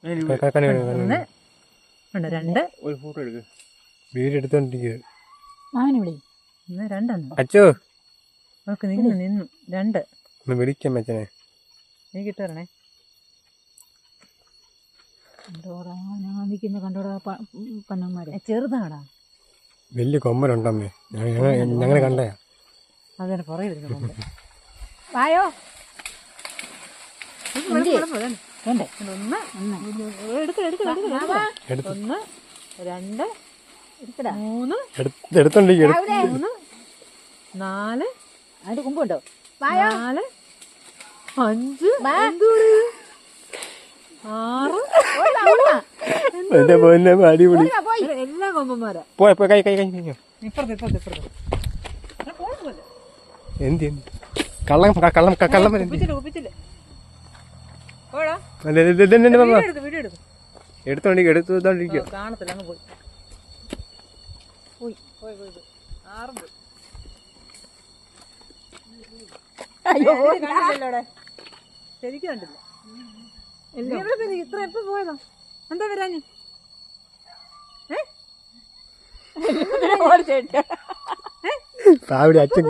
ഒന്ന് രണ്ട് ഒരു ഫോട്ടോ എടുക്ക്. വീഡിയോ എടുത്തോണ്ടിരിക്കുക. മാമനെ വിളി. ഒന്ന് രണ്ടെണ്ണം. അച്ചോ നമുക്ക് നിന്നു രണ്ട്. ഒന്ന് വിളിക്കാം അച്ഛനെ. നീ കിട്ടറണേ. കണ്ടോടാ ഞാൻ നിൽക്കുന്ന കണ്ടോടാ പന്നന്മാരെ. ചെറുതാടാ. വലിയ കൊമ്പനുണ്ടമ്മേ. ഞങ്ങളെ കണ്ടയാ. അതിന് പുറകെ വരുന്നുണ്ട്. വായോ ഒന്ന് രണ്ട് മൂന്ന് എടുത്തോണ്ടിരിക്കുക. നാല് അതിന്റെ കുമ്പുണ്ടോ? നാല് അഞ്ച് ആറ് അടിപൊളി. എല്ലാ കൊമ്പന്മാരാ. കൈ ഇപ്പുറത്ത് എന്ത് കള്ളം കള്ളം കള്ളം ഒപ്പിച്ചില്ല. എടുത്തോണ്ടിരിക്കുക. കാണത്തില്ല, അങ്ങ് പോയി. ആറും പോയി. കണ്ടില്ലല്ലോടെ, ശരിക്കും കണ്ടില്ല. ഇത്ര എപ്പോ പോയതാ? എന്താ വരാന്? അച്ഛൻ